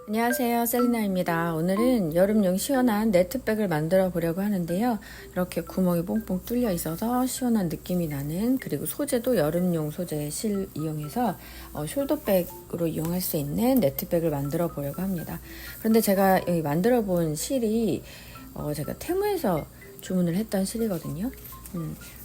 안녕하세요, 셀리나입니다. 오늘은 여름용 시원한 네트백을 만들어 보려고 하는데요. 이렇게 구멍이 뽕뽕 뚫려 있어서 시원한 느낌이 나는, 그리고 소재도 여름용 소재 실 이용해서 숄더백으로 이용할 수 있는 네트백을 만들어 보려고 합니다. 그런데 제가 여기 만들어 본 실이 제가 테무에서 주문을 했던 실이거든요.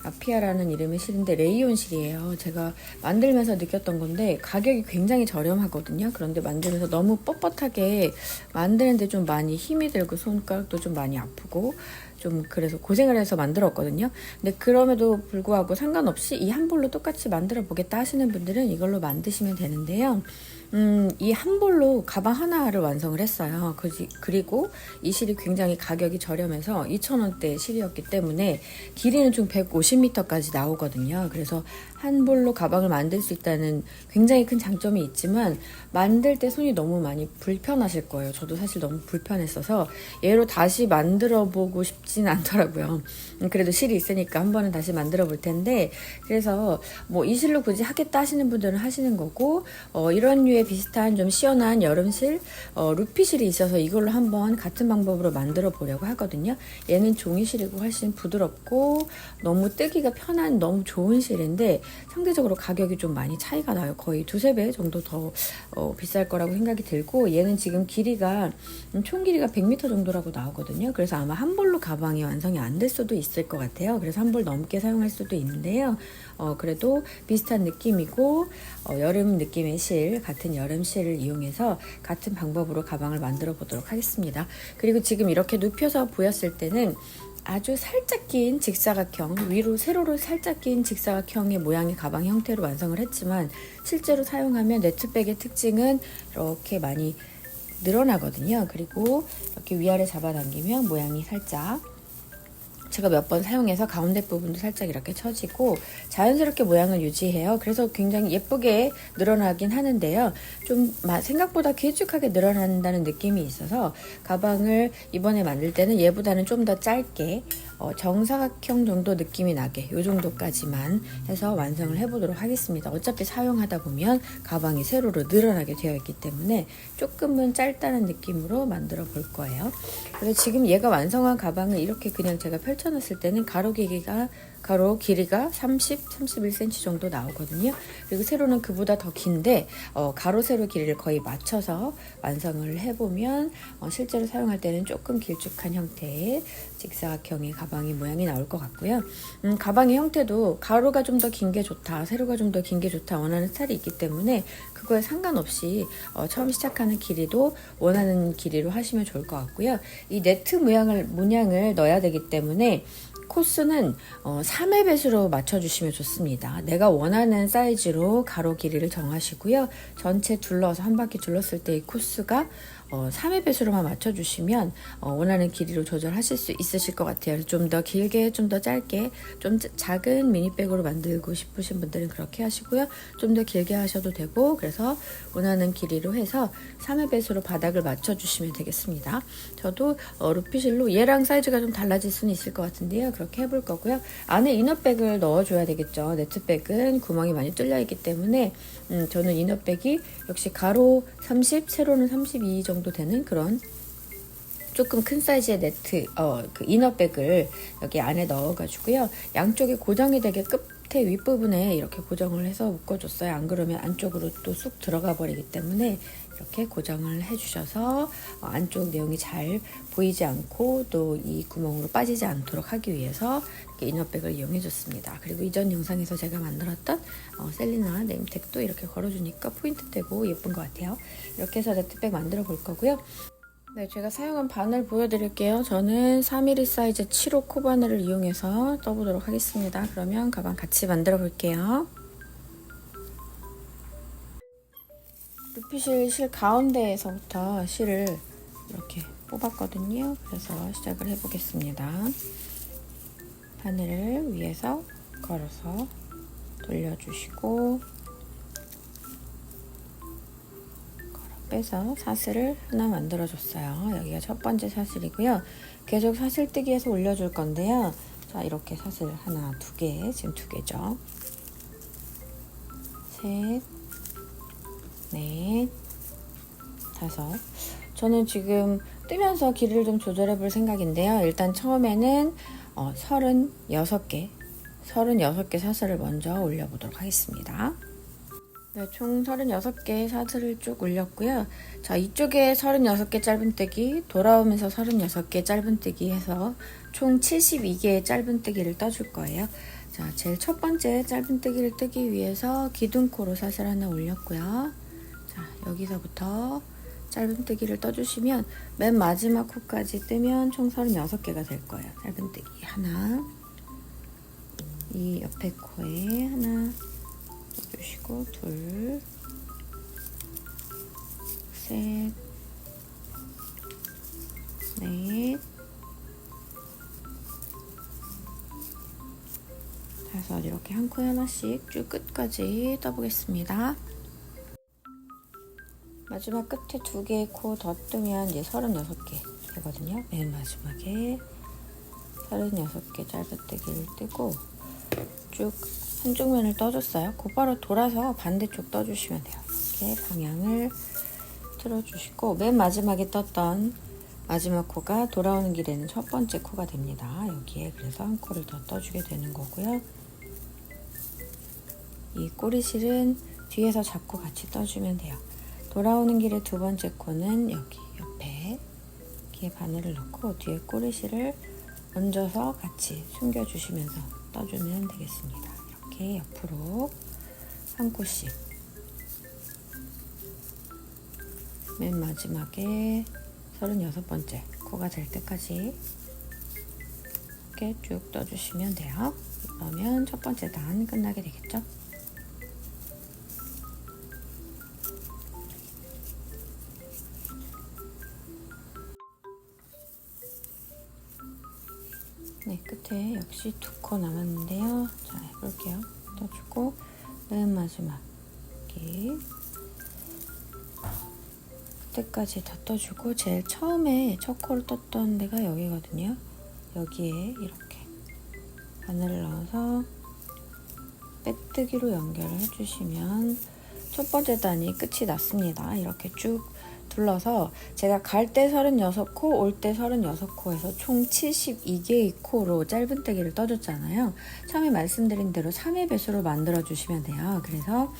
라피아라는 이름의 실인데 레이온 실이에요. 제가 만들면서 느꼈던 건데 가격이 굉장히 저렴하거든요. 그런데 만들면서 너무 뻣뻣하게 만드는데 좀 많이 힘이 들고 손가락도 좀 많이 아프고 좀 그래서 고생을 해서 만들었거든요. 근데 그럼에도 불구하고 상관없이 이 한 볼로 똑같이 만들어 보겠다 하시는 분들은 이걸로 만드시면 되는데요. 이 한 볼로 가방 하나를 완성을 했어요. 그리고 이 실이 굉장히 가격이 저렴해서 2,000원대 실이었기 때문에 길이는 총 150m까지 나오거든요. 그래서 한 볼로 가방을 만들 수 있다는 굉장히 큰 장점이 있지만 만들 때 손이 너무 많이 불편하실 거예요. 저도 사실 너무 불편했어서 얘로 다시 만들어 보고 싶진 않더라고요. 그래도 실이 있으니까 한 번은 다시 만들어 볼 텐데, 그래서 뭐 이 실로 굳이 하겠다 하시는 분들은 하시는 거고, 이런 류의 비슷한 좀 시원한 여름실, 루피실이 있어서 이걸로 한번 같은 방법으로 만들어 보려고 하거든요. 얘는 종이실이고 훨씬 부드럽고 너무 뜨기가 편한 너무 좋은 실인데 상대적으로 가격이 좀 많이 차이가 나요. 거의 두세 배 정도 더 비쌀 거라고 생각이 들고, 얘는 지금 길이가 총 길이가 100m 정도라고 나오거든요. 그래서 아마 한 볼로 가방이 완성이 안 될 수도 있을 것 같아요. 그래서 한 볼 넘게 사용할 수도 있는데요. 그래도 비슷한 느낌이고 여름 느낌의 실, 같은 여름 실을 이용해서 같은 방법으로 가방을 만들어 보도록 하겠습니다. 그리고 지금 이렇게 눕혀서 보였을 때는 아주 살짝 긴 직사각형, 위로 세로로 살짝 긴 직사각형의 모양의 가방 형태로 완성을 했지만 실제로 사용하면 네트백의 특징은 이렇게 많이 늘어나거든요. 그리고 이렇게 위아래 잡아당기면 모양이 살짝, 제가 몇 번 사용해서 가운데 부분도 살짝 이렇게 처지고 자연스럽게 모양을 유지해요. 그래서 굉장히 예쁘게 늘어나긴 하는데요. 좀 생각보다 길쭉하게 늘어난다는 느낌이 있어서 가방을 이번에 만들 때는 얘보다는 좀 더 짧게 정사각형 정도 느낌이 나게 이 정도까지만 해서 완성을 해보도록 하겠습니다. 어차피 사용하다 보면 가방이 세로로 늘어나게 되어 있기 때문에 조금은 짧다는 느낌으로 만들어 볼 거예요. 그래서 지금 얘가 완성한 가방을 이렇게 그냥 제가 펼쳐놨을 때는 가로 길이가 31cm 정도 나오거든요. 그리고 세로는 그보다 더 긴데 가로 세로 길이를 거의 맞춰서 완성을 해보면 실제로 사용할 때는 조금 길쭉한 형태의 직사각형의 가방의 모양이 나올 것 같고요. 가방의 형태도 가로가 좀 더 긴 게 좋다, 세로가 좀 더 긴 게 좋다 원하는 스타일이 있기 때문에 그거에 상관없이 처음 시작하는 길이도 원하는 길이로 하시면 좋을 것 같고요. 이 네트 문양을 넣어야 되기 때문에 코스는 3의 배수로 맞춰주시면 좋습니다. 내가 원하는 사이즈로 가로 길이를 정하시고요. 전체 둘러서 한 바퀴 둘렀을 때 이 코스가 3의 배수로만 맞춰주시면 원하는 길이로 조절하실 수 있으실 것 같아요. 좀 더 길게, 좀 더 짧게, 좀 작은 미니백으로 만들고 싶으신 분들은 그렇게 하시고요. 좀 더 길게 하셔도 되고, 그래서 원하는 길이로 해서 3의 배수로 바닥을 맞춰주시면 되겠습니다. 저도 루피실로 얘랑 사이즈가 좀 달라질 수는 있을 것 같은데요. 그렇게 해볼 거고요. 안에 이너백을 넣어줘야 되겠죠. 네트백은 구멍이 많이 뚫려 있기 때문에 저는 이너백이 역시 가로 30, 세로는 32 정도 되는 그런 조금 큰 사이즈의 그 이너백을 여기 안에 넣어가지고요. 양쪽에 고정이 되게 끝에 윗부분에 이렇게 고정을 해서 묶어줬어요. 안 그러면 안쪽으로 또 쑥 들어가 버리기 때문에 이렇게 고정을 해주셔서 안쪽 내용이 잘 보이지 않고 또 이 구멍으로 빠지지 않도록 하기 위해서 이렇게 이너백을 이용해 줬습니다. 그리고 이전 영상에서 제가 만들었던 셀리나 네임택도 이렇게 걸어주니까 포인트 되고 예쁜 것 같아요. 이렇게 해서 네트백 만들어 볼 거고요. 네, 제가 사용한 바늘 보여드릴게요. 저는 3mm 사이즈 7호 코바늘을 이용해서 떠보도록 하겠습니다. 그러면 가방 같이 만들어 볼게요. 루피실 실 가운데에서부터 실을 이렇게 뽑았거든요. 그래서 시작을 해보겠습니다. 바늘을 위에서 걸어서 돌려주시고 빼서 사슬을 하나 만들어줬어요. 여기가 첫 번째 사슬이고요. 계속 사슬뜨기해서 올려줄 건데요. 자, 이렇게 사슬 하나, 두 개, 지금 두 개죠. 셋, 넷, 다섯. 저는 지금 뜨면서 길이를 좀 조절해 볼 생각인데요. 일단 처음에는 36개 사슬을 먼저 올려보도록 하겠습니다. 네, 총 36개 사슬을 쭉 올렸고요. 자, 이쪽에 36개 짧은뜨기, 돌아오면서 36개 짧은뜨기 해서 총 72개의 짧은뜨기를 떠줄 거예요. 자, 제일 첫 번째 짧은뜨기를 뜨기 위해서 기둥코로 사슬 하나 올렸고요. 자, 여기서부터 짧은뜨기를 떠주시면 맨 마지막 코까지 뜨면 총 36개가 될 거예요. 짧은뜨기 하나, 이 옆에 코에 하나 주시고, 둘, 셋, 넷, 다섯. 이렇게 한 코에 하나씩 쭉 끝까지 떠보겠습니다. 마지막 끝에 2개의 코 더 뜨면 이제 36개 되거든요. 맨 마지막에 36개 짧은뜨기를 뜨고 쭉 한쪽 면을 떠줬어요. 곧바로 돌아서 반대쪽 떠주시면 돼요. 이렇게 방향을 틀어주시고, 맨 마지막에 떴던 마지막 코가 돌아오는 길에는 첫 번째 코가 됩니다. 여기에 그래서 한 코를 더 떠주게 되는 거고요. 이 꼬리실은 뒤에서 잡고 같이 떠주면 돼요. 돌아오는 길에 두 번째 코는 여기 옆에 이렇게 바늘을 넣고 뒤에 꼬리실을 얹어서 같이 숨겨주시면서 떠주면 되겠습니다. 이렇게 옆으로 한 코씩, 맨 마지막에 36번째 코가 될 때까지 이렇게 쭉 떠주시면 돼요. 그러면 첫 번째 단 끝나게 되겠죠. 네, 끝에 역시 2코 남았는데요. 자, 해볼게요. 떠주고 맨 마지막 여기 끝에까지 다 떠주고, 제일 처음에 첫 코를 떴던 데가 여기거든요. 여기에 이렇게 바늘을 넣어서 빼뜨기로 연결을 해주시면 첫 번째 단이 끝이 났습니다. 이렇게 쭉 둘러서 제가 갈 때 36코, 올 때 36코에서 총 72개의 코로 짧은뜨기를 떠줬잖아요. 처음에 말씀드린 대로 3의 배수로 만들어 주시면 돼요. 그래서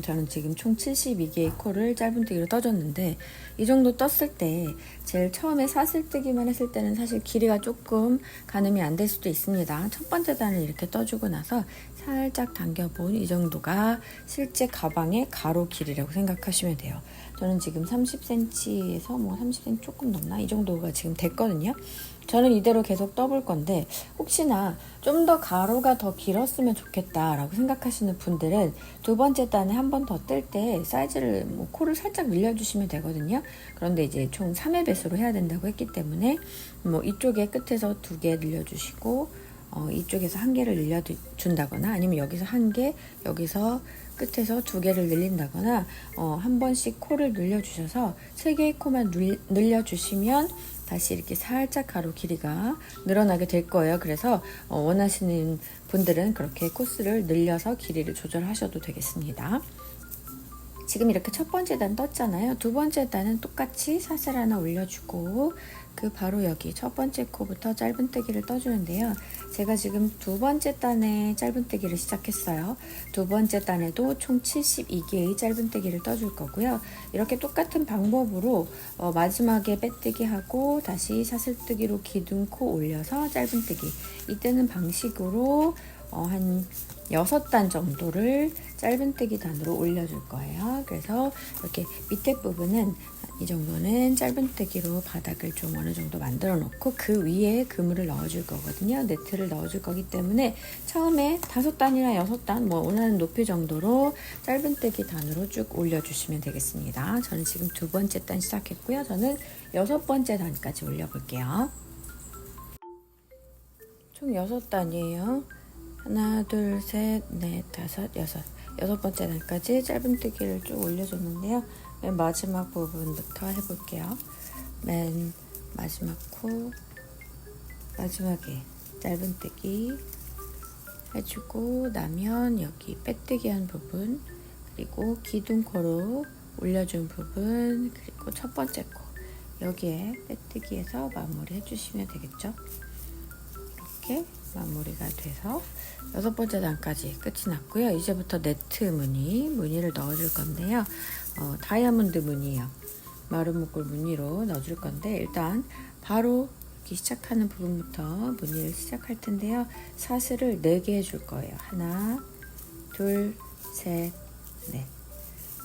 저는 지금 총 72개의 코를 짧은뜨기로 떠줬는데, 이 정도 떴을 때 제일 처음에 사슬뜨기만 했을 때는 사실 길이가 조금 가늠이 안 될 수도 있습니다. 첫 번째 단을 이렇게 떠주고 나서 살짝 당겨본 이 정도가 실제 가방의 가로 길이라고 생각하시면 돼요. 저는 지금 30cm에서 뭐 30cm 조금 넘나? 이 정도가 지금 됐거든요. 저는 이대로 계속 떠볼 건데, 혹시나 좀 더 가로가 더 길었으면 좋겠다라고 생각하시는 분들은 두 번째 단에 한 번 더 뜰 때 사이즈를 코를 살짝 늘려주시면 되거든요. 그런데 이제 총 3의 배수로 해야 된다고 했기 때문에 이쪽에 끝에서 2개 늘려주시고, 이쪽에서 1개를 늘려준다거나, 아니면 여기서 1개, 여기서 끝에서 2개를 늘린다거나, 한 번씩 코를 늘려주셔서 3개의 코만 늘려주시면 다시 이렇게 살짝 가로 길이가 늘어나게 될 거예요. 그래서 원하시는 분들은 그렇게 코스를 늘려서 길이를 조절하셔도 되겠습니다. 지금 이렇게 첫 번째 단 떴잖아요. 두 번째 단은 똑같이 사슬 하나 올려주고, 그 바로 여기 첫 번째 코부터 짧은뜨기를 떠주는데요. 제가 지금 두 번째 단에 짧은뜨기를 시작했어요. 두 번째 단에도 총 72개의 짧은뜨기를 떠줄 거고요. 이렇게 똑같은 방법으로 마지막에 빼뜨기 하고 다시 사슬뜨기로 기둥코 올려서 짧은뜨기, 이때는 방식으로 한 6단 정도를 짧은뜨기 단으로 올려줄 거예요. 그래서 이렇게 밑에 부분은 이 정도는 짧은뜨기로 바닥을 좀 어느 정도 만들어 놓고, 그 위에 그물을 넣어줄 거거든요. 네트를 넣어줄 거기 때문에 처음에 5단이나 6단 원하는 높이 정도로 짧은뜨기 단으로 쭉 올려주시면 되겠습니다. 저는 지금 두 번째 단 시작했고요. 저는 6번째 단까지 올려볼게요. 총 6단이에요. 하나, 둘, 셋, 넷, 다섯, 여섯 번째 단까지 짧은뜨기를 쭉 올려줬는데요. 맨 마지막 부분부터 해볼게요. 맨 마지막 코, 마지막에 짧은뜨기 해주고 나면 여기 빼뜨기 한 부분, 그리고 기둥코로 올려준 부분, 그리고 첫 번째 코 여기에 빼뜨기해서 마무리 해주시면 되겠죠. 이렇게 마무리가 돼서 6번째 단까지 끝이 났고요. 이제부터 네트 무늬를 넣어줄 건데요. 다이아몬드 무늬요. 마른 목골 무늬로 넣어줄 건데, 일단 바로 이렇게 시작하는 부분부터 무늬를 시작할 텐데요. 사슬을 4개 해줄 거예요. 하나, 둘, 셋, 넷.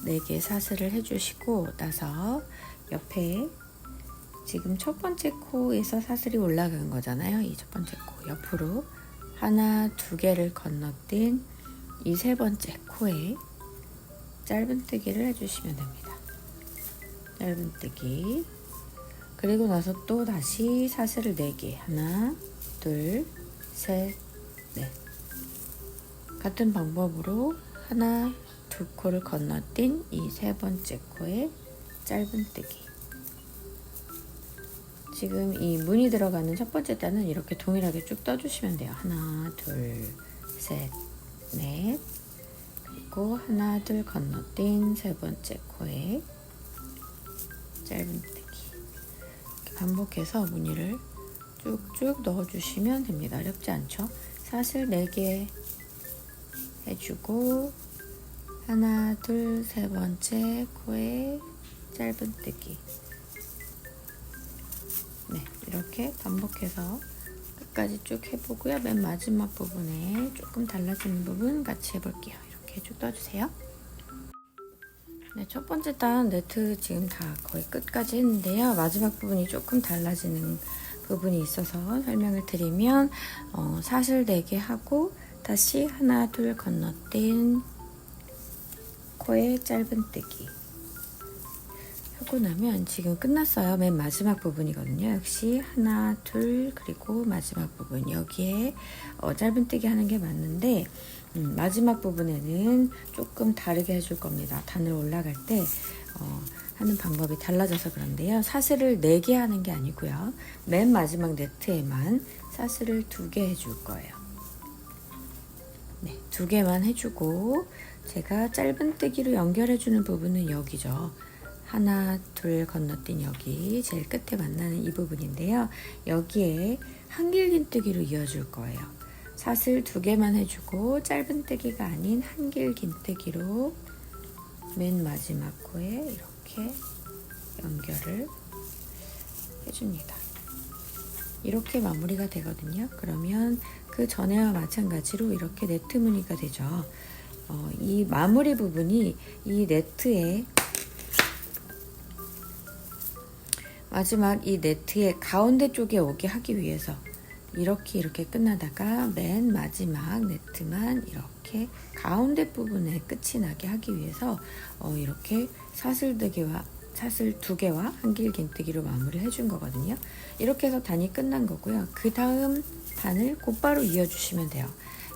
4개 사슬을 해주시고 나서 옆에 지금 첫 번째 코에서 사슬이 올라간 거잖아요. 이 첫 번째 코 옆으로 하나, 2개를 건너뛴 이 세 번째 코에 짧은뜨기를 해주시면 됩니다. 짧은뜨기. 그리고 나서 또 다시 사슬을 4개. 하나, 둘, 셋, 넷. 같은 방법으로 하나, 2코를 건너뛴 이 세 번째 코에 짧은뜨기. 지금 이 무늬 들어가는 첫 번째 단은 이렇게 동일하게 쭉 떠주시면 돼요. 하나, 둘, 셋, 넷. 그리고 하나, 둘 건너뛴 세 번째 코에 짧은뜨기. 이렇게 반복해서 무늬를 쭉쭉 넣어주시면 됩니다. 어렵지 않죠? 사슬 4개 해주고 하나, 둘, 세 번째 코에 짧은뜨기. 네, 이렇게 반복해서 끝까지 쭉 해보고요. 맨 마지막 부분에 조금 달라지는 부분 같이 해볼게요. 이렇게 쭉 떠주세요. 네, 첫 번째 단 네트 지금 다 거의 끝까지 했는데요. 마지막 부분이 조금 달라지는 부분이 있어서 설명을 드리면 사슬 4개 하고 다시 하나, 둘 건너뛴 코에 짧은뜨기 하고 나면 지금 끝났어요. 맨 마지막 부분이거든요. 역시 하나, 둘, 그리고 마지막 부분 여기에 짧은뜨기 하는 게 맞는데 마지막 부분에는 조금 다르게 해줄 겁니다. 단을 올라갈 때 하는 방법이 달라져서 그런데요. 사슬을 4개 하는 게 아니고요. 맨 마지막 네트에만 사슬을 2개 해줄 거예요. 네, 2개만 해주고 제가 짧은뜨기로 연결해주는 부분은 여기죠. 하나, 둘 건너뛴 여기 제일 끝에 만나는 이 부분인데요. 여기에 한길긴뜨기로 이어줄 거예요. 사슬 2개만 해주고 짧은뜨기가 아닌 한길긴뜨기로 맨 마지막 코에 이렇게 연결을 해줍니다. 이렇게 마무리가 되거든요. 그러면 그 전에와 마찬가지로 이렇게 네트 무늬가 되죠. 이 마무리 부분이 이 네트에 마지막 이 네트의 가운데 쪽에 오게 하기 위해서 이렇게 끝나다가 맨 마지막 네트만 이렇게 가운데 부분에 끝이 나게 하기 위해서 이렇게 사슬 2개와 한길긴뜨기로 마무리를 해준 거거든요. 이렇게 해서 단이 끝난 거고요. 그 다음 단을 곧바로 이어주시면 돼요.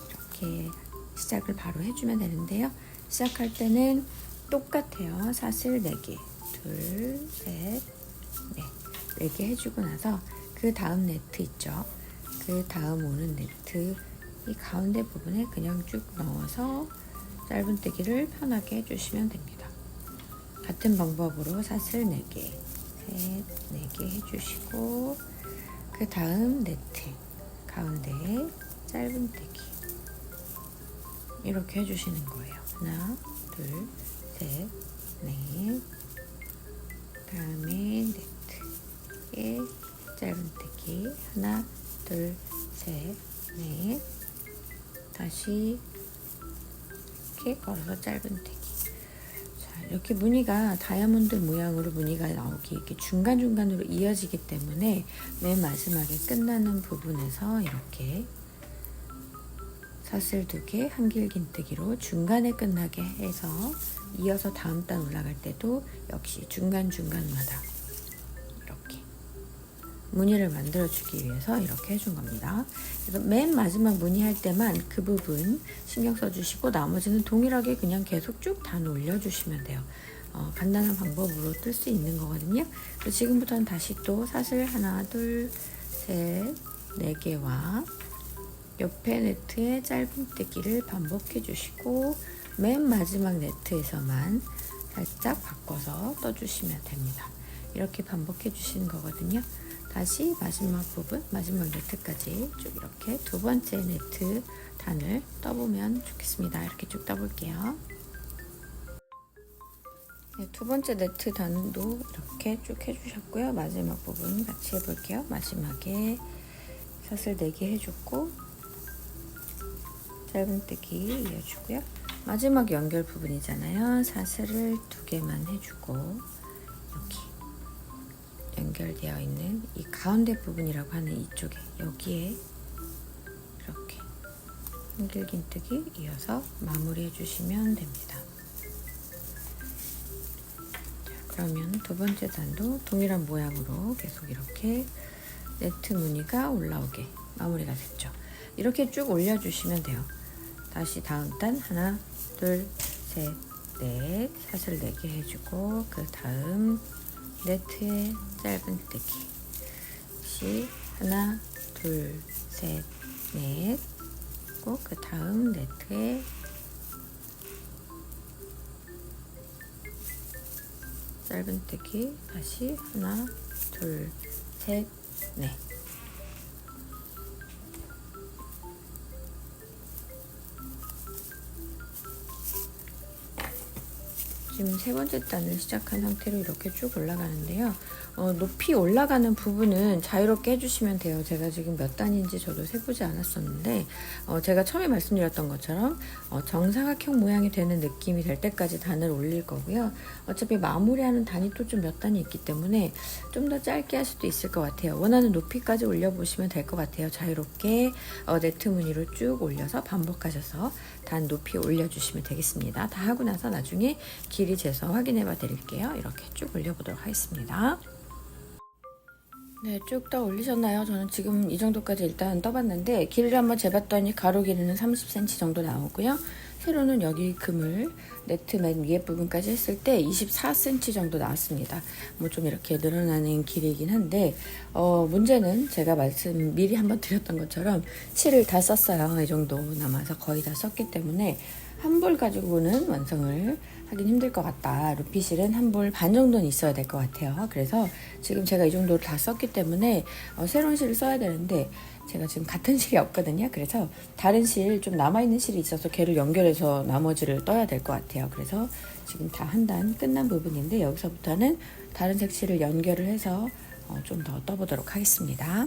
이렇게 시작을 바로 해주면 되는데요. 시작할 때는 똑같아요. 사슬 4개, 둘, 셋, 넷. 4개 해주고 나서 그 다음 네트 있죠. 그 다음 오는 네트 이 가운데 부분에 그냥 쭉 넣어서 짧은뜨기를 편하게 해주시면 됩니다. 같은 방법으로 사슬 4개, 4개 해주시고 그 다음 네트 가운데에 짧은뜨기 이렇게 해주시는 거예요. 하나, 둘, 셋, 넷. 다음에 네트에 짧은뜨기 하나, 둘, 셋, 넷. 다시 이렇게 걸어서 짧은뜨기. 자, 이렇게 무늬가 다이아몬드 모양으로 무늬가 나오기 이렇게 중간중간으로 이어지기 때문에 맨 마지막에 끝나는 부분에서 이렇게 사슬 2개 한길긴뜨기로 중간에 끝나게 해서 이어서 다음 단 올라갈 때도 역시 중간중간마다 이렇게 무늬를 만들어주기 위해서 이렇게 해준 겁니다. 그래서 맨 마지막 무늬 할 때만 그 부분 신경 써주시고 나머지는 동일하게 그냥 계속 쭉 단 올려주시면 돼요. 간단한 방법으로 뜰 수 있는 거거든요. 그래서 지금부터는 다시 또 사슬 하나, 둘, 셋, 4개와 옆에 네트에 짧은뜨기를 반복해 주시고 맨 마지막 네트에서만 살짝 바꿔서 떠주시면 됩니다. 이렇게 반복해 주시는 거거든요. 다시 마지막 부분, 마지막 네트까지 쭉 이렇게 두 번째 네트 단을 떠보면 좋겠습니다. 이렇게 쭉 떠볼게요. 네, 두 번째 네트 단도 이렇게 쭉 해주셨고요. 마지막 부분 같이 해볼게요. 마지막에 사슬 4개 해줬고 짧은뜨기 이어주고요. 마지막 연결 부분이잖아요. 사슬을 2개만 해주고 여기 연결되어 있는 이 가운데 부분이라고 하는 이쪽에 여기에 이렇게 한길긴뜨기 이어서 마무리해 주시면 됩니다. 그러면 두 번째 단도 동일한 모양으로 계속 이렇게 네트 무늬가 올라오게 마무리가 됐죠. 이렇게 쭉 올려주시면 돼요. 다시 다음 단 하나, 둘, 셋, 넷 사슬 4개 해주고 그 다음 네트에 짧은뜨기 다시 하나, 둘, 셋, 넷 꼭 그 다음 네트에 짧은뜨기 다시 하나, 둘, 셋, 넷 지금 세 번째 단을 시작한 상태로 이렇게 쭉 올라가는데요. 높이 올라가는 부분은 자유롭게 해주시면 돼요. 제가 지금 몇 단인지 저도 세보지 않았었는데 제가 처음에 말씀드렸던 것처럼 정사각형 모양이 되는 느낌이 될 때까지 단을 올릴 거고요. 어차피 마무리하는 단이 또 좀 몇 단이 있기 때문에 좀 더 짧게 할 수도 있을 것 같아요. 원하는 높이까지 올려보시면 될 것 같아요. 자유롭게 네트 무늬로 쭉 올려서 반복하셔서 단 높이 올려주시면 되겠습니다. 다 하고 나서 나중에 길이 재서 확인해 봐 드릴게요. 이렇게 쭉 올려보도록 하겠습니다. 네, 쭉 떠 올리셨나요? 저는 지금 이 정도까지 일단 떠봤는데 길이를 한번 재봤더니 가로 길이는 30cm 정도 나오고요. 세로는 여기 그물 네트 맨 위에 부분까지 했을 때 24cm 정도 나왔습니다. 뭐 좀 이렇게 늘어나는 길이긴 한데 문제는 제가 말씀 미리 한번 드렸던 것처럼 실을 다 썼어요. 이 정도 남아서 거의 다 썼기 때문에 한 볼 가지고는 완성을 하긴 힘들 것 같다. 루피실은 한 볼 반 정도는 있어야 될 것 같아요. 그래서 지금 제가 이 정도를 다 썼기 때문에 새로운 실을 써야 되는데 제가 지금 같은 실이 없거든요. 그래서 다른 실 좀 남아있는 실이 있어서 걔를 연결해서 나머지를 떠야 될 것 같아요. 그래서 지금 다 한 단 끝난 부분인데 여기서부터는 다른 색 실을 연결을 해서 좀 더 떠보도록 하겠습니다.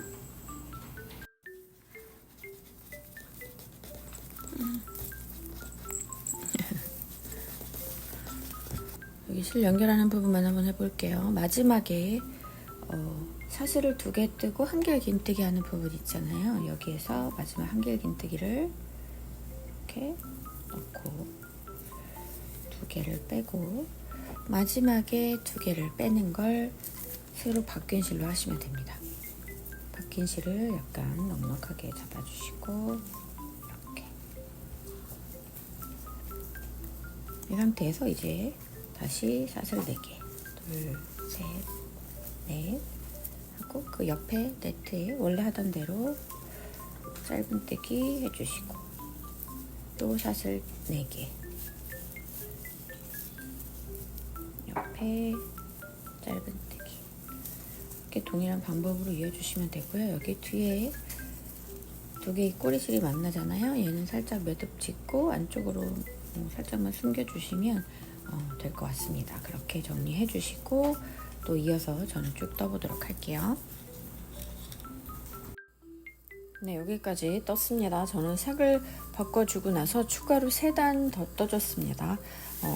여기 실 연결하는 부분만 한번 해볼게요. 마지막에 사슬을 2개 뜨고 한길긴뜨기 하는 부분 있잖아요. 여기에서 마지막 한길긴뜨기를 이렇게 넣고 2개를 빼고 마지막에 2개를 빼는 걸 새로 바뀐 실로 하시면 됩니다. 바뀐 실을 약간 넉넉하게 잡아주시고 이렇게 이 상태에서 이제 다시 사슬 4개 둘, 셋, 넷 하고 그 옆에 네트에 원래 하던 대로 짧은뜨기 해주시고 또 사슬 4개 옆에 짧은뜨기 이렇게 동일한 방법으로 이어주시면 되고요. 여기 뒤에 2개의 꼬리실이 만나잖아요. 얘는 살짝 매듭 짓고 안쪽으로 살짝만 숨겨주시면 될 것 같습니다. 그렇게 정리해 주시고 또 이어서 저는 쭉 떠보도록 할게요. 네, 여기까지 떴습니다. 저는 색을 바꿔주고 나서 추가로 3단 더 떠줬습니다.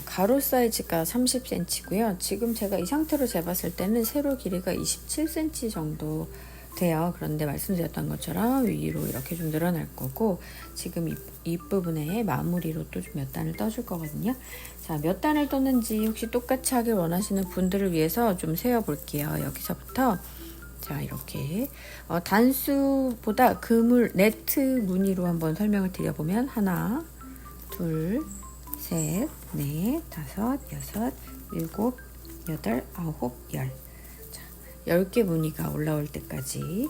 가로 사이즈가 30cm고요. 지금 제가 이 상태로 재봤을 때는 세로 길이가 27cm 정도 돼요. 그런데 말씀드렸던 것처럼 위로 이렇게 좀 늘어날 거고 지금 이 부분에 마무리로 또 좀 몇 단을 떠줄 거거든요. 자, 몇 단을 떴는지 혹시 똑같이 하길 원하시는 분들을 위해서 좀 세어 볼게요. 여기서부터 자, 이렇게 단수보다 그물 네트 무늬로 한번 설명을 드려보면 하나, 둘, 셋, 넷, 다섯, 여섯, 일곱, 여덟, 아홉, 열 10개 무늬가 올라올 때까지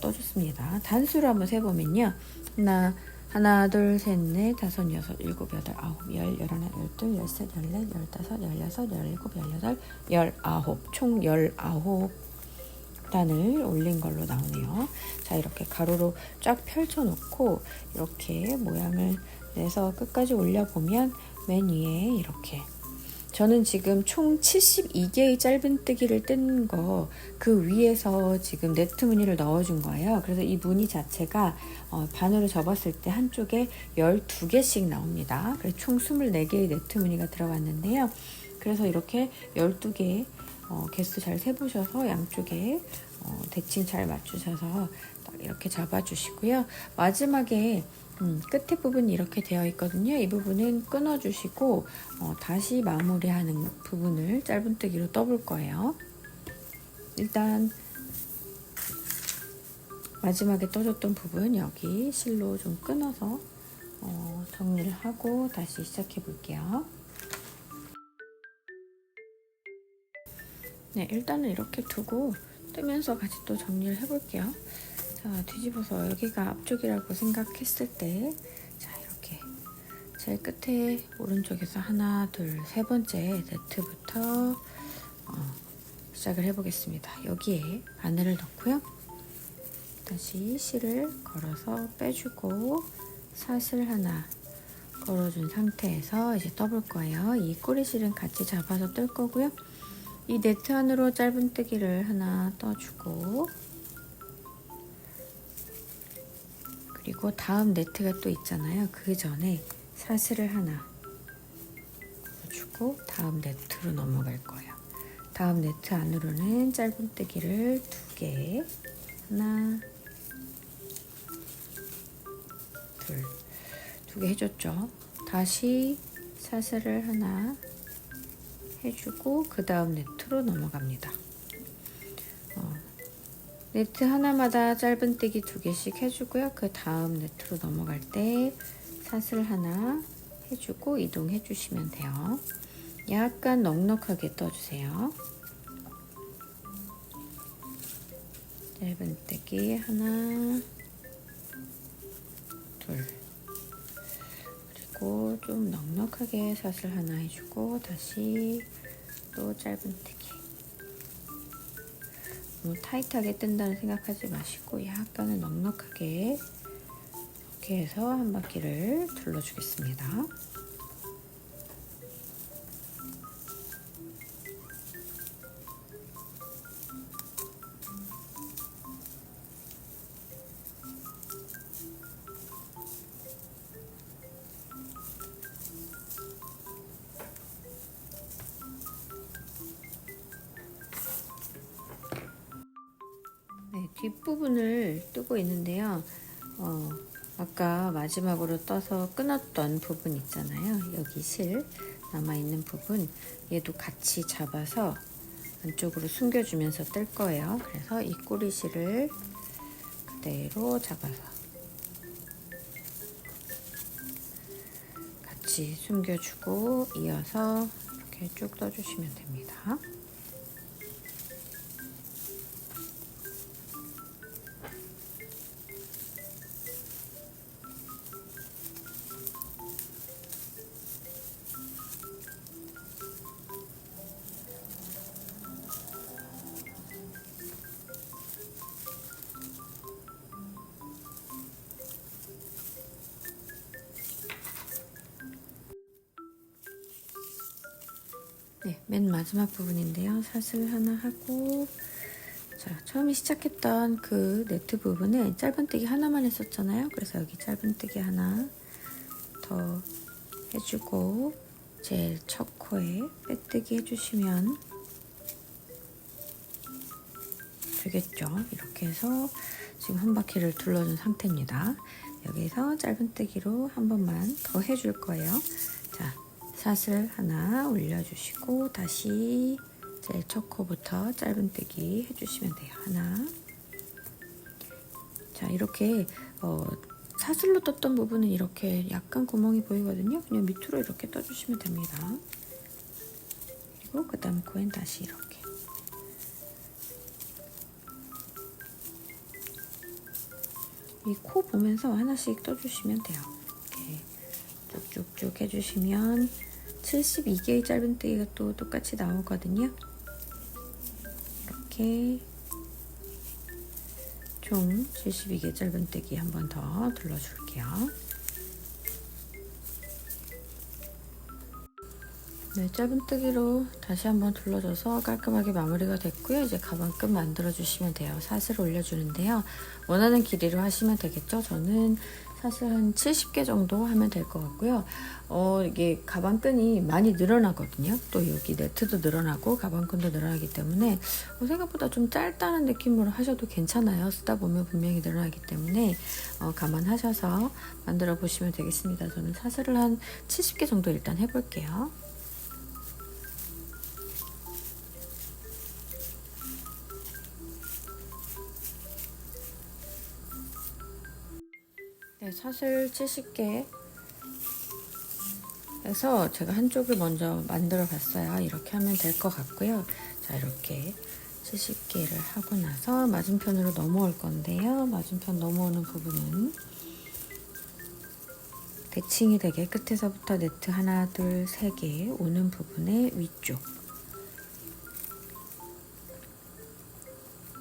떠줬습니다. 단수로 한번 세보면요. 하나, 하나, 둘, 셋, 넷, 다섯, 여섯, 일곱, 여덟, 아홉, 열, 열하나, 열둘, 열셋, 열넷, 열다섯, 열여섯, 열일곱, 열여덟, 열아홉. 총 19단을 올린 걸로 나오네요. 자, 이렇게 가로로 쫙 펼쳐 놓고 이렇게 모양을 내서 끝까지 올려보면 맨 위에 이렇게, 저는 지금 총 72개의 짧은뜨기를 뜬 거 그 위에서 지금 네트 무늬를 넣어준 거예요. 그래서 이 무늬 자체가 반으로 접었을 때 한쪽에 12개씩 나옵니다. 그래서 총 24개의 네트 무늬가 들어갔는데요. 그래서 이렇게 12개 개수 잘 세보셔서 양쪽에 대칭 잘 맞추셔서 딱 이렇게 잡아주시고요. 마지막에 끝에 부분이 이렇게 되어 있거든요. 이 부분은 끊어주시고 다시 마무리하는 부분을 짧은뜨기로 떠볼 거예요. 일단 마지막에 떠줬던 부분 여기 실로 좀 끊어서 정리를 하고 다시 시작해 볼게요. 네, 일단은 이렇게 두고 뜨면서 같이 또 정리를 해 볼게요. 자, 뒤집어서 여기가 앞쪽이라고 생각했을 때, 자, 이렇게 제일 끝에 오른쪽에서 하나, 둘, 세 번째 네트부터 시작을 해보겠습니다. 여기에 바늘을 넣고요. 다시 실을 걸어서 빼주고 사슬 하나 걸어준 상태에서 이제 떠볼 거예요. 이 꼬리실은 같이 잡아서 뜰 거고요. 이 네트 안으로 짧은뜨기를 하나 떠주고, 그리고 다음 네트가 또 있잖아요. 그 전에 사슬을 하나 걸어주고 다음 네트로 넘어갈 거예요. 다음 네트 안으로는 짧은뜨기를 2개, 하나, 둘, 2개 해줬죠. 다시 사슬을 하나 해주고 그 다음 네트로 넘어갑니다. 네트 하나마다 짧은뜨기 2개씩 해주고요. 그 다음 네트로 넘어갈 때 사슬 하나 해주고 이동해 주시면 돼요. 약간 넉넉하게 떠주세요. 짧은뜨기 하나, 둘, 그리고 좀 넉넉하게 사슬 하나 해주고 다시 또 짧은뜨기. 너무 타이트하게 뜬다는 생각하지 마시고 약간은 넉넉하게 이렇게 해서 한 바퀴를 둘러주겠습니다. 네, 뒷부분을 뜨고 있는데요. 아까 마지막으로 떠서 끊었던 부분 있잖아요. 여기 실 남아있는 부분, 얘도 같이 잡아서 안쪽으로 숨겨주면서 뜰 거예요. 그래서 이 꼬리실을 그대로 잡아서 같이 숨겨주고 이어서 이렇게 쭉 떠주시면 됩니다. 네, 맨 마지막 부분인데요. 사슬 하나 하고, 자, 처음에 시작했던 그 네트 부분은 짧은뜨기 하나만 했었잖아요. 그래서 여기 짧은뜨기 하나 더 해주고 제일 첫 코에 빼뜨기 해주시면 되겠죠. 이렇게 해서 지금 한 바퀴를 둘러준 상태입니다. 여기서 짧은뜨기로 한 번만 더 해줄 거예요. 자, 사슬 하나 올려주시고 다시 제일 첫 코부터 짧은뜨기 해주시면 돼요. 하나. 자, 이렇게 사슬로 떴던 부분은 이렇게 약간 구멍이 보이거든요. 그냥 밑으로 이렇게 떠주시면 됩니다. 그리고 그 다음 코엔 다시 이렇게. 이 코 보면서 하나씩 떠주시면 돼요. 이렇게 쭉쭉쭉 해주시면 72개의 짧은뜨기가 또 똑같이 나오거든요. 이렇게 총 72개 짧은뜨기 한 번 더 둘러줄게요. 네, 짧은뜨기로 다시 한번 둘러줘서 깔끔하게 마무리가 됐고요. 이제 가방끈 만들어주시면 돼요. 사슬을 올려주는데요. 원하는 길이로 하시면 되겠죠. 저는 사슬 한 70개 정도 하면 될 것 같고요. 이게 가방끈이 많이 늘어나거든요. 또 여기 네트도 늘어나고 가방끈도 늘어나기 때문에 생각보다 좀 짧다는 느낌으로 하셔도 괜찮아요. 쓰다 보면 분명히 늘어나기 때문에 감안하셔서 만들어 보시면 되겠습니다. 저는 사슬을 한 70개 정도 일단 해볼게요. 네, 사슬 70개 해서 제가 한쪽을 먼저 만들어 봤어요. 이렇게 하면 될 것 같고요. 자, 이렇게 70개를 하고 나서 맞은편으로 넘어올 건데요. 맞은편 넘어오는 부분은 대칭이 되게 끝에서부터 네트 하나, 둘, 세 개 오는 부분의 위쪽,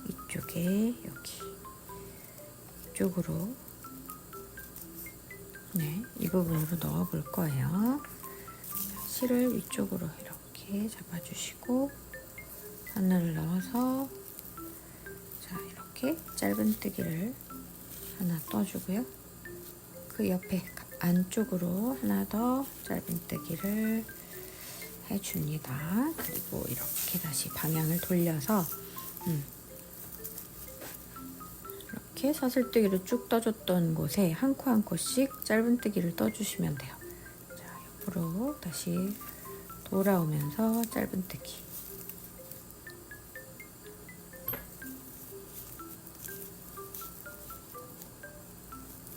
위쪽에 여기 이쪽으로, 네, 이 부분으로 넣어 볼 거예요. 실을 위쪽으로 이렇게 잡아주시고 바늘을 넣어서, 자, 이렇게 짧은뜨기를 하나 떠주고요. 그 옆에 안쪽으로 하나 더 짧은뜨기를 해줍니다. 그리고 이렇게 다시 방향을 돌려서 이렇게 사슬뜨기를 쭉 떠줬던 곳에 한 코 한 코씩 짧은뜨기를 떠주시면 돼요. 자, 옆으로 다시 돌아오면서 짧은뜨기.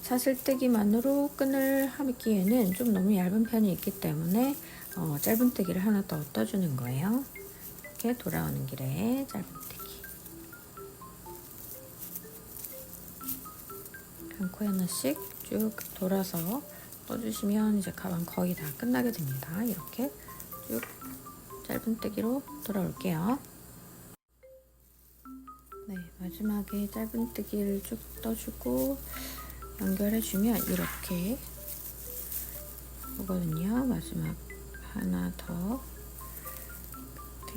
사슬뜨기만으로 끈을 하기에는 좀 너무 얇은 편이 있기 때문에 짧은뜨기를 하나 더 떠주는 거예요. 이렇게 돌아오는 길에 짧은뜨기. 한 코에 하나씩 쭉 돌아서 떠주시면 이제 가방 거의 다 끝나게 됩니다. 이렇게 쭉 짧은뜨기로 돌아올게요. 네, 마지막에 짧은뜨기를 쭉 떠주고 연결해주면 이렇게 오거든요. 마지막 하나 더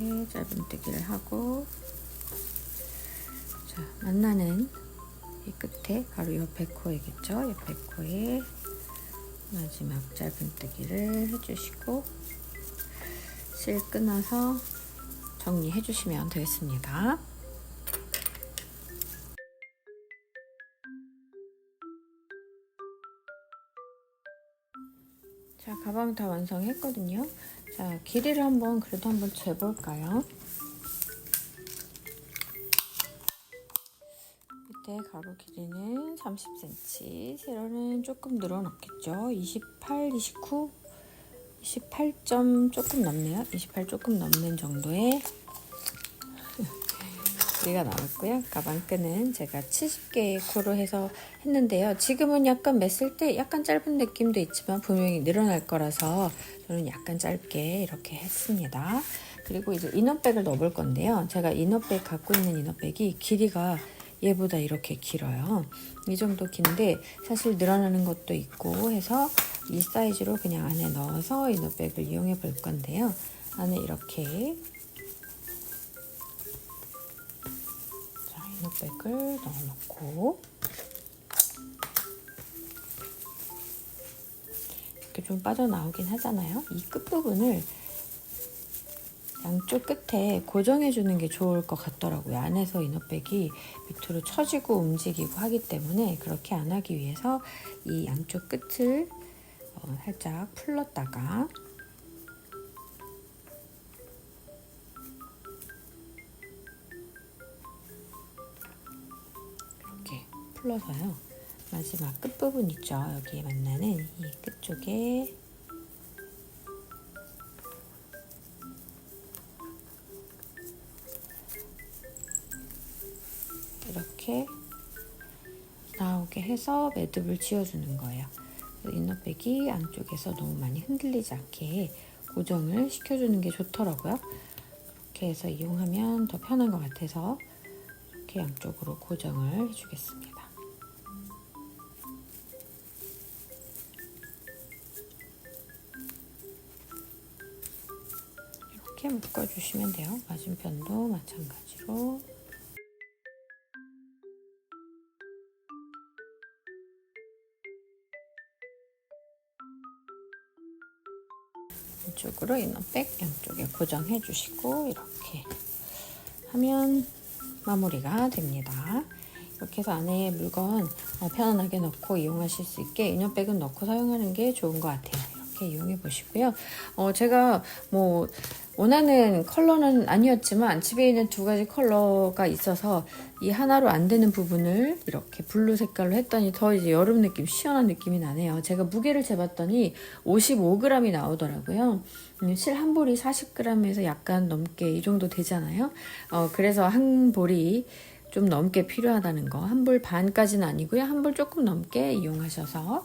이렇게 짧은뜨기를 하고, 자, 만나는 이 끝에 바로 옆에 코이겠죠. 옆에 코에 마지막 짧은뜨기를 해주시고 실 끊어서 정리해 주시면 되겠습니다. 자, 가방 다 완성했거든요. 자, 길이를 그래도 한번 재볼까요? 밑에 가로 길이는 30cm, 세로는 조금 늘어났겠죠. 28, 29, 28점 조금 넘네요. 28 조금 넘는 정도의 길이가 나왔고요. 가방끈은 제가 70개의 코로 해서 했는데요. 지금은 약간 맸을 때 약간 짧은 느낌도 있지만 분명히 늘어날 거라서 저는 약간 짧게 이렇게 했습니다. 그리고 이제 이너백을 넣어볼 건데요. 제가 이너백 갖고 있는 이너백이 길이가 얘보다 이렇게 길어요. 이 정도 긴데 사실 늘어나는 것도 있고 해서 이 사이즈로 그냥 안에 넣어서 이너백을 이용해 볼 건데요. 안에 이렇게 이너백을 넣어놓고 이렇게 좀 빠져나오긴 하잖아요. 이 끝부분을 양쪽 끝에 고정해 주는 게 좋을 것 같더라고요. 안에서 이너백이 밑으로 처지고 움직이고 하기 때문에 그렇게 안 하기 위해서 이 양쪽 끝을 살짝 풀렀다가 이렇게 풀러서요. 마지막 끝부분 있죠. 여기에 만나는 이 끝쪽에 이렇게 나오게 해서 매듭을 지어주는 거예요. 이너백이 안쪽에서 너무 많이 흔들리지 않게 고정을 시켜주는 게 좋더라고요. 이렇게 해서 이용하면 더 편한 것 같아서 이렇게 양쪽으로 고정을 해주겠습니다. 이렇게 묶어주시면 돼요. 맞은편도 마찬가지로. 이쪽으로 이너백 양쪽에 고정해 주시고 이렇게 하면 마무리가 됩니다. 이렇게 해서 안에 물건 편안하게 넣고 이용하실 수 있게 이너백은 넣고 사용하는 게 좋은 것 같아요. 이렇게 이용해 보시고요. 제가 뭐 원하는 컬러는 아니었지만 집에 있는 두 가지 컬러가 있어서 이 하나로 안 되는 부분을 이렇게 블루 색깔로 했더니 더 이제 여름 느낌, 시원한 느낌이 나네요. 제가 무게를 재봤더니 55g이 나오더라고요. 실 한 볼이 40g에서 약간 넘게 이 정도 되잖아요. 그래서 한 볼이 좀 넘게 필요하다는 거. 한 볼 반까지는 아니고요. 한 볼 조금 넘게 이용하셔서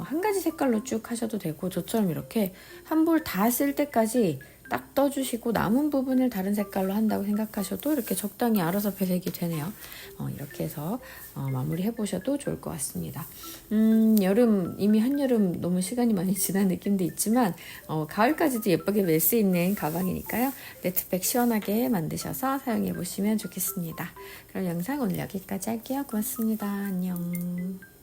한 가지 색깔로 쭉 하셔도 되고, 저처럼 이렇게 한 볼 다 쓸 때까지 딱 떠주시고 남은 부분을 다른 색깔로 한다고 생각하셔도 이렇게 적당히 알아서 배색이 되네요. 이렇게 해서 마무리 해보셔도 좋을 것 같습니다. 여름, 이미 한여름 너무 시간이 많이 지난 느낌도 있지만 가을까지도 예쁘게 멜 수 있는 가방이니까요. 네트백 시원하게 만드셔서 사용해 보시면 좋겠습니다. 그럼 영상 오늘 여기까지 할게요. 고맙습니다. 안녕.